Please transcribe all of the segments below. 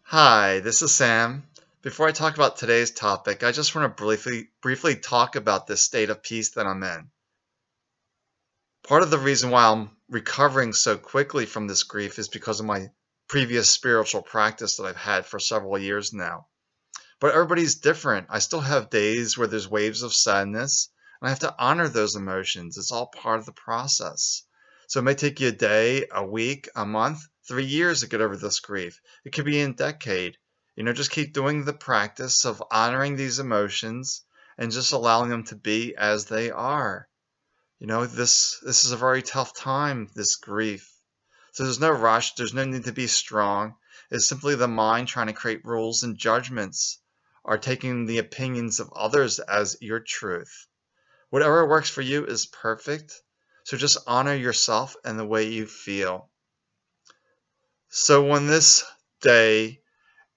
Hi, this is Sam. Before I talk about today's topic, I just want to briefly talk about this state of peace that I'm in. Part of the reason why I'm recovering so quickly from this grief is because of my previous spiritual practice that I've had for several years now. But everybody's different. I still have days where there's waves of sadness, and I have to honor those emotions. It's all part of the process. So it may take you a day, a week, a month, 3 years to get over this grief. It could be a decade. Just keep doing the practice of honoring these emotions and just allowing them to be as they are. This is a very tough time, this grief. So there's no rush. There's no need to be strong. It's simply the mind trying to create rules and judgments, or taking the opinions of others as your truth. Whatever works for you is perfect. So just honor yourself and the way you feel. So when this day,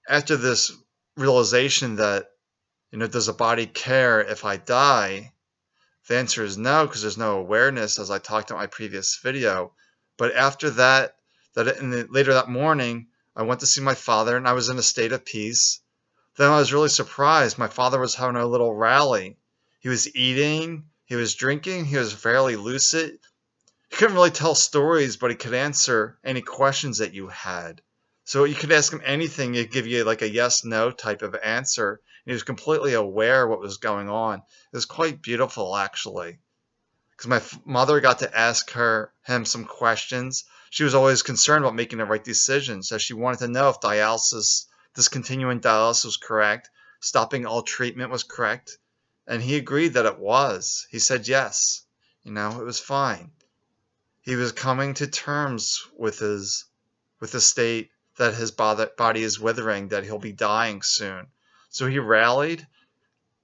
after this realization that, does a body care if I die? The answer is no, because there's no awareness, as I talked about in my previous video. But after that, later that morning, I went to see my father, and I was in a state of peace. Then I was really surprised. My father was having a little rally. He was eating, he was drinking, he was fairly lucid. He couldn't really tell stories, but he could answer any questions that you had. So you could ask him anything, he'd give you like a yes-no type of answer. He was completely aware of what was going on. It was quite beautiful, actually. Because my mother got to ask him some questions. She was always concerned about making the right decision. So she wanted to know if discontinuing dialysis was correct, stopping all treatment was correct. And he agreed that it was. He said yes. It was fine. He was coming to terms with the state that his body is withering, that he'll be dying soon. So he rallied.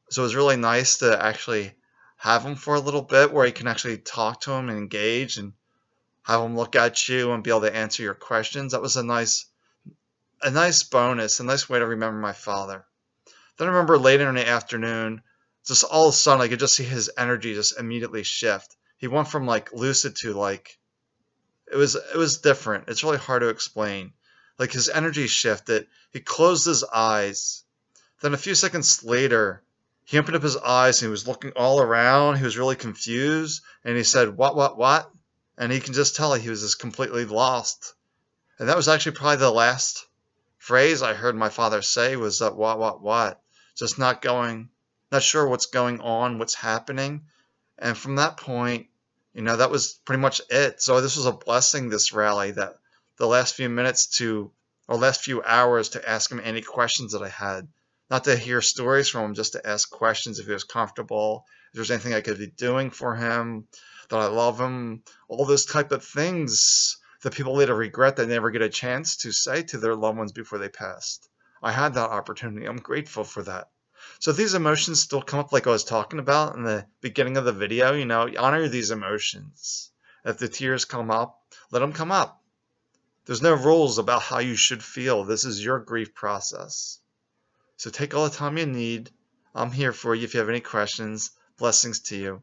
So it was really nice to actually have him for a little bit where you can actually talk to him and engage and have him look at you and be able to answer your questions. That was a nice bonus, a nice way to remember my father. Then I remember later in the afternoon, just all of a sudden I could just see his energy just immediately shift. He went from like lucid to like, it was different. It's really hard to explain. Like his energy shifted. He closed his eyes. Then a few seconds later, he opened up his eyes and he was looking all around. He was really confused. And he said, what? And he can just tell he was just completely lost. And that was actually probably the last phrase I heard my father say, was that what? Just not sure what's going on, what's happening. And from that point, that was pretty much it. So this was a blessing, this rally, that the last few hours to ask him any questions that I had. Not to hear stories from him, just to ask questions if he was comfortable, if there's anything I could be doing for him, that I love him, all those type of things that people later regret they never get a chance to say to their loved ones before they passed. I had that opportunity. I'm grateful for that. So if these emotions still come up like I was talking about in the beginning of the video, honor these emotions. If the tears come up, let them come up. There's no rules about how you should feel. This is your grief process. So take all the time you need. I'm here for you if you have any questions. Blessings to you.